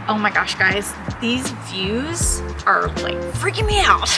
Oh my gosh, guys, these views are like freaking me out.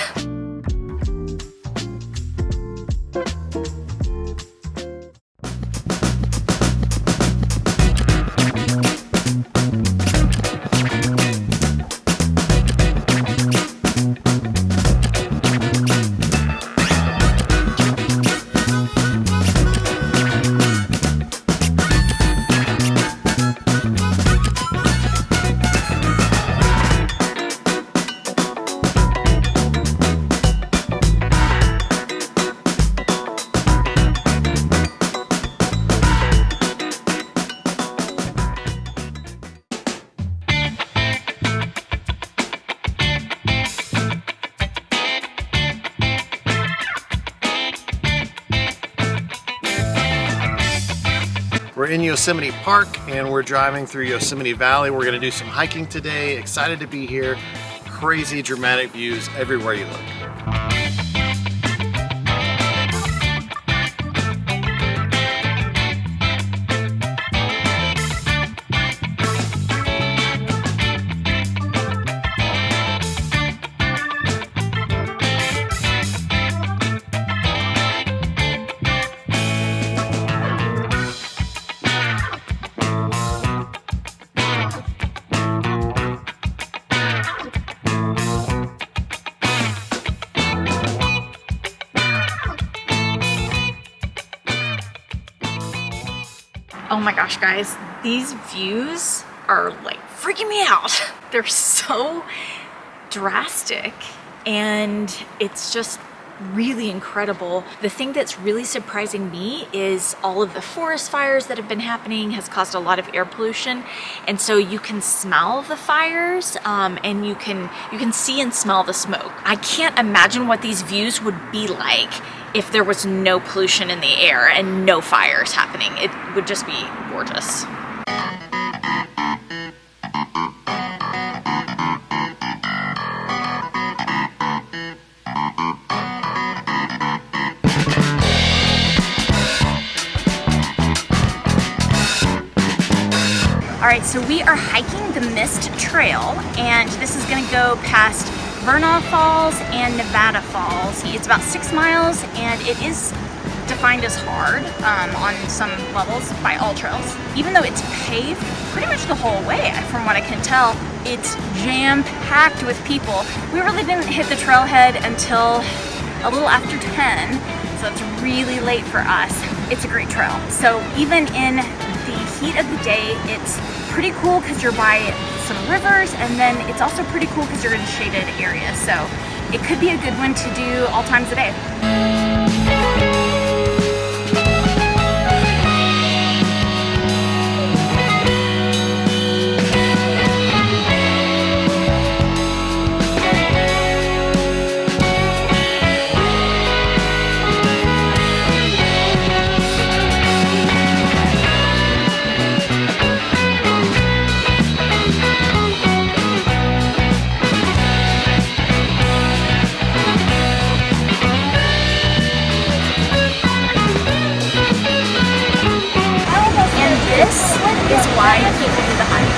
We're in Yosemite Park and we're driving through Yosemite Valley. We're gonna do some hiking today. Excited to be here. Crazy dramatic views everywhere you look. Oh my gosh, guys, these views are like freaking me out. They're so drastic and it's just really incredible. The thing that's really surprising me is all of the forest fires that have been happening has caused a lot of air pollution, and so you can smell the fires and you can see and smell the smoke. I can't imagine what these views would be like if there was no pollution in the air and no fires happening. It would just be gorgeous. All right, so we are hiking the Mist Trail, and this is gonna go past Vernal Falls and Nevada Falls. It's about 6 miles, and it is defined as hard on some levels by all trails. Even though it's paved pretty much the whole way, from what I can tell, it's jam-packed with people. We really didn't hit the trailhead until a little after 10, so it's really late for us. It's a great trail. So even in the heat of the day, it's pretty cool because you're by some rivers, and then it's also pretty cool because you're in shaded areas. So it could be a good one to do all times of day. This is why people do the hike.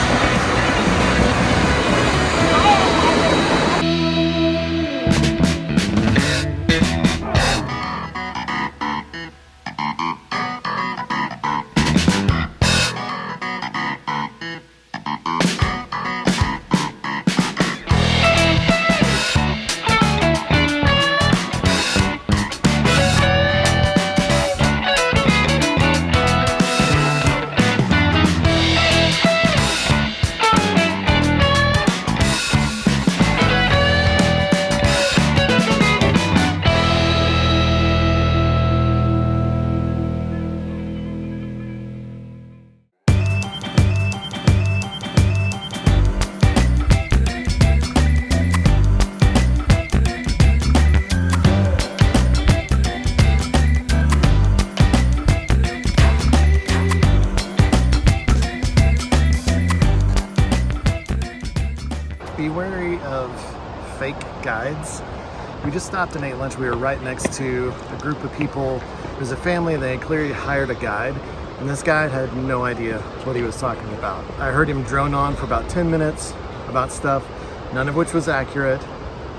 Be wary of fake guides. We just stopped and ate lunch. We were right next to a group of people. There's a family, they had clearly hired a guide, And this guy had no idea what he was talking about. I heard him drone on for about 10 minutes about stuff, none of which was accurate.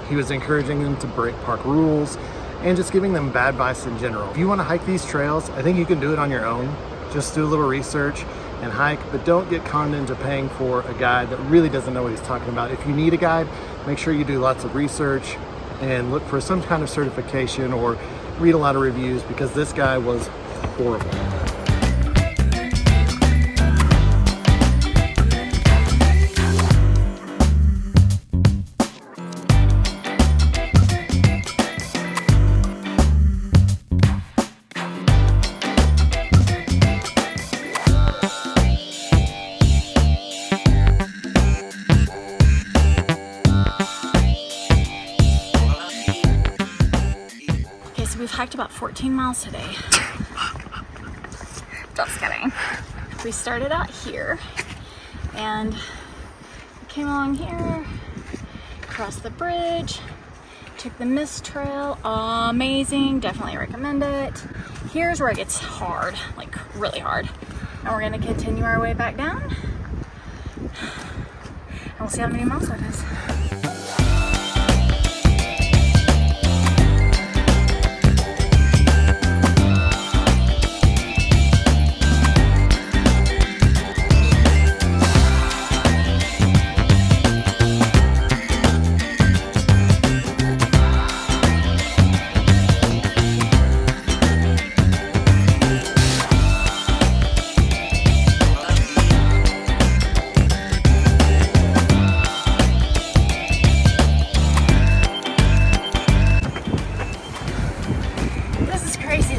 He was encouraging them to break park rules and just giving them bad advice in general. If you want to hike these trails, I think you can do it on your own. Just do a little research and hike, but don't get conned into paying for a guide that really doesn't know what he's talking about. If you need a guide, make sure you do lots of research and look for some kind of certification or read a lot of reviews, because this guy was horrible. We've hiked about 14 miles today. Just kidding. We started out here and came along here, crossed the bridge, took the Mist Trail. Amazing, definitely recommend it. Here's where it gets hard, like really hard. And we're gonna continue our way back down. And we'll see how many miles it is.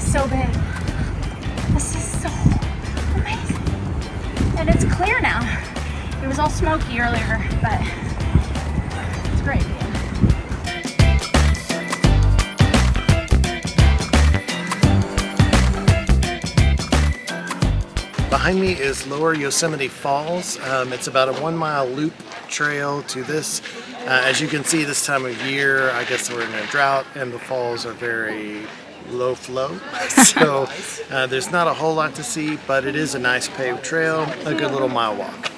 So big. This is so amazing. And it's clear now. It was all smoky earlier, but it's great. Behind me is Lower Yosemite Falls. It's about a 1 mile loop trail to this. As you can see, this time of year, I guess we're in a drought and the falls are very low flow, so there's not a whole lot to see, but it is a nice paved trail, a good little mile walk.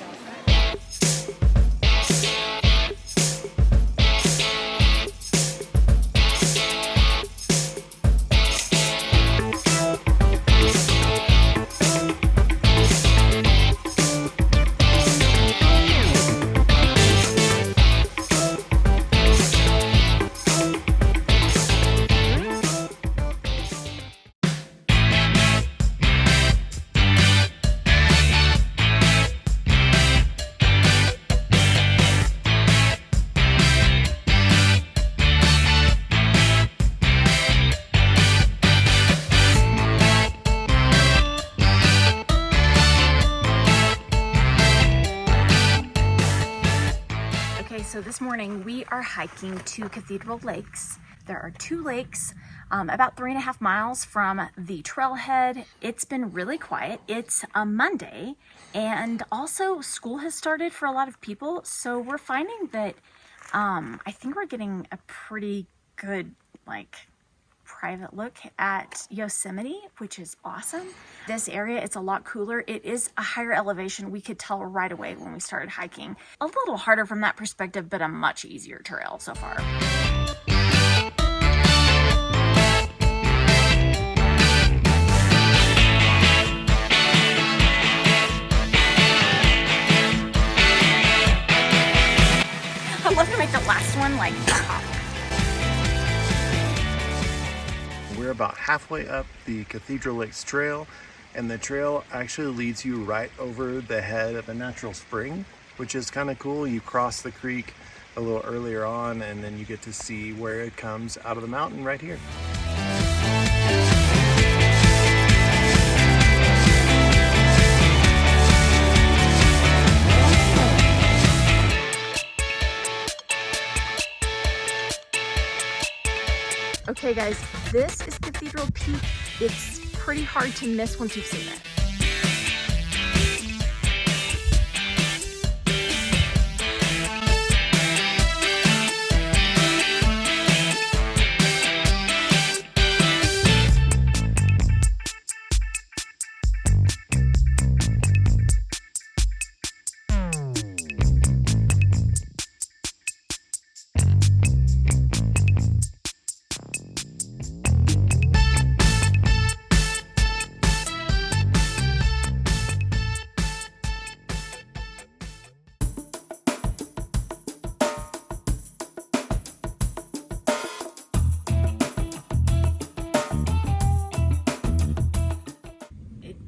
So this morning we are hiking to Cathedral Lakes. There are 2 lakes about 3.5 miles from the trailhead. It's been really quiet. It's a Monday, and also school has started for a lot of people. So we're finding that I think we're getting a pretty good private look at Yosemite, which is awesome. This area, it's a lot cooler. It is a higher elevation. We could tell right away when we started hiking. A little harder from that perspective, but a much easier trail so far. I'd love to make the last one like We're about halfway up the Cathedral Lakes Trail, and the trail actually leads you right over the head of a natural spring, which is kind of cool. You cross the creek a little earlier on, and then you get to see where it comes out of the mountain right here. Okay guys, this is Cathedral Peak. It's pretty hard to miss once you've seen it.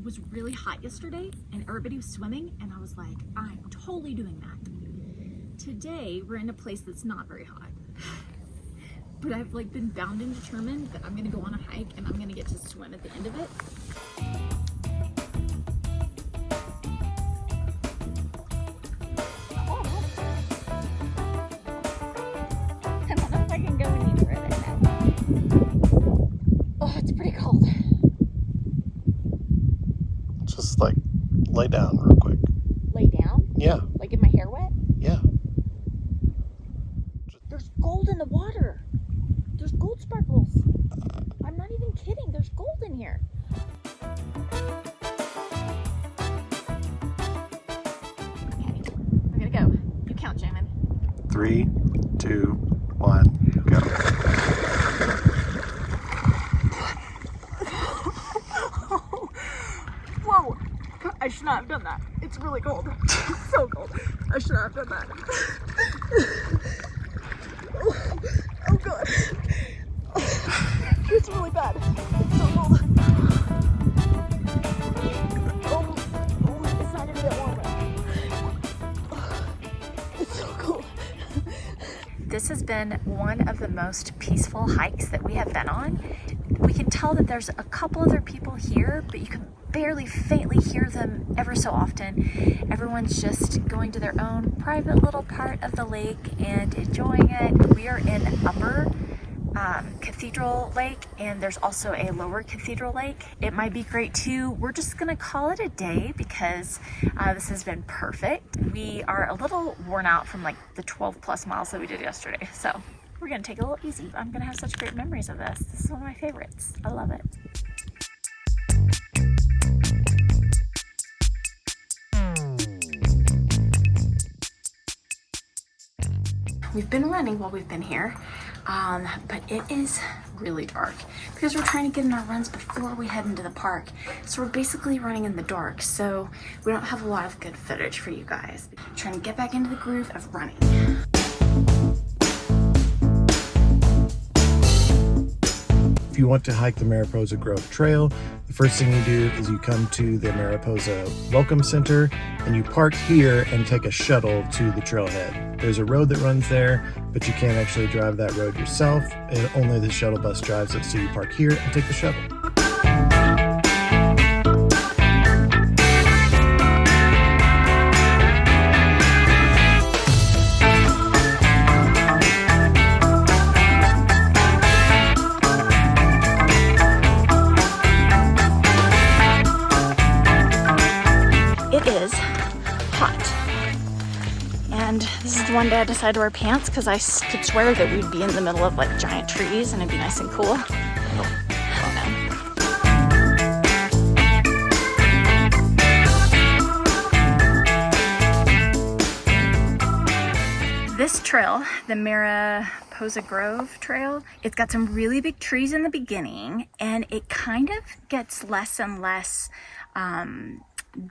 was really hot yesterday and everybody was swimming, and I was like, I'm totally doing that. Today, we're in a place that's not very hot. But I've like been bound and determined that I'm gonna go on a hike and I'm gonna get to swim at the end of it. I don't know if I can go any further now. Oh, it's pretty cold. Just like lay down real quick. Lay down? Yeah. Like, get my hair wet? Yeah. There's gold in the water. There's gold sparkles. I'm not even kidding. There's gold in here. Okay, I'm gonna go. You count, Jamin. 3, 2, 1, go. Whoa! I should not have done that. It's really cold. It's so cold. I should not have done that. Oh god. It's really bad. It's so cold. Oh, it's not gonna get warmer. It's so cold. This has been one of the most peaceful hikes that we have been on. We can tell that there's a couple other people here, but you can barely faintly hear them ever so often. Everyone's just going to their own private little part of the lake and enjoying it. We are in Upper Cathedral Lake, and there's also a Lower Cathedral Lake. It might be great too. We're just gonna call it a day because this has been perfect. We are a little worn out from like the 12 plus miles that we did yesterday, so we're gonna take it a little easy. I'm gonna have such great memories of this. This is one of my favorites. I love it. We've been running while we've been here, but it is really dark because we're trying to get in our runs before we head into the park. So we're basically running in the dark, so we don't have a lot of good footage for you guys. Trying to get back into the groove of running. If you want to hike the Mariposa Grove Trail, the first thing you do is you come to the Mariposa Welcome Center and you park here and take a shuttle to the trailhead. There's a road that runs there, but you can't actually drive that road yourself, and only the shuttle bus drives it, so you park here and take the shuttle. This is the one day I decided to wear pants because I could swear that we'd be in the middle of like giant trees and it'd be nice and cool. This trail, the Mariposa Grove Trail, it's got some really big trees in the beginning, and it kind of gets less and less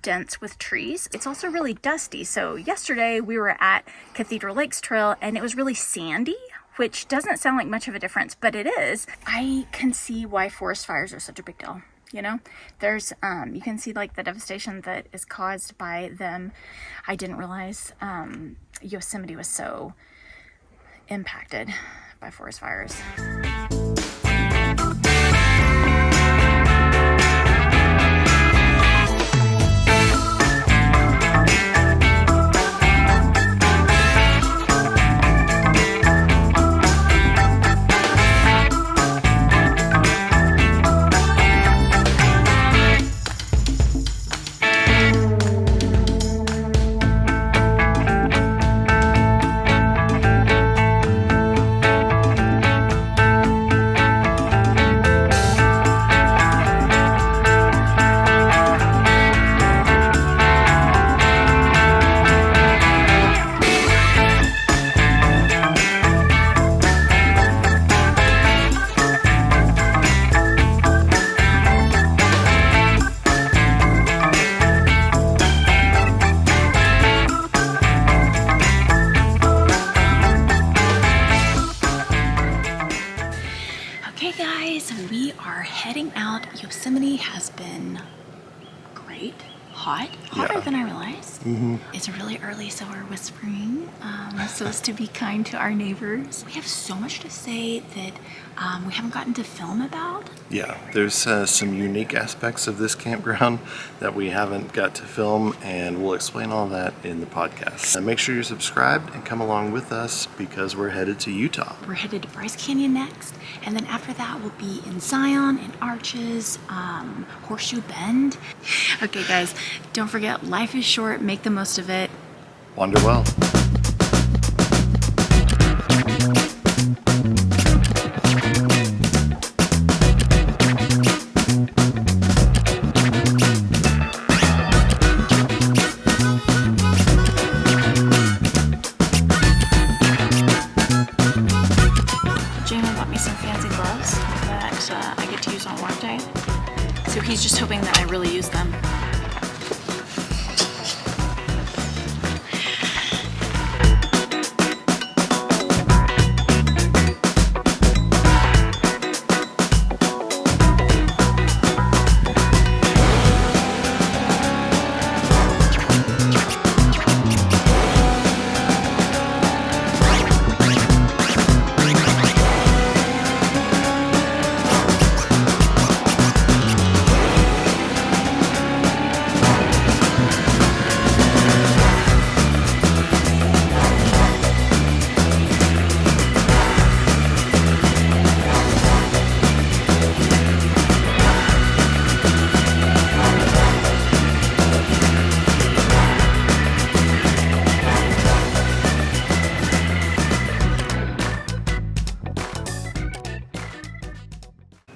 dense with trees. It's also really dusty. So yesterday we were at Cathedral Lakes Trail and it was really sandy, which doesn't sound like much of a difference, but it is. I can see why forest fires are such a big deal. You know, there's you can see like the devastation that is caused by them. I didn't realize Yosemite was so impacted by forest fires. quite hot, hotter Yeah. than I realized. It's really early, so we're whispering so as to be kind to our neighbors. We have so much to say that we haven't gotten to film about. Yeah, there's some unique aspects of this campground that we haven't got to film, and we'll explain all that in the podcast. Make sure you're subscribed and come along with us because we're headed to Utah. We're headed to Bryce Canyon next, and then after that we'll be in Zion and Arches, Horseshoe Bend. Okay guys, don't forget, life is short, make the most of it. Wander well. Jamin bought me some fancy gloves that I get to use on work day. So he's just hoping that I really use them.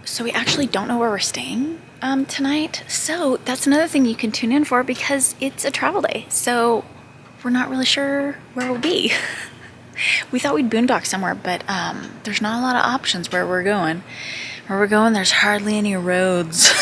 So we actually don't know where we're staying tonight. So that's another thing you can tune in for because it's a travel day. So we're not really sure where we'll be. We thought we'd boondock somewhere, but there's not a lot of options where we're going. Where we're going, there's hardly any roads.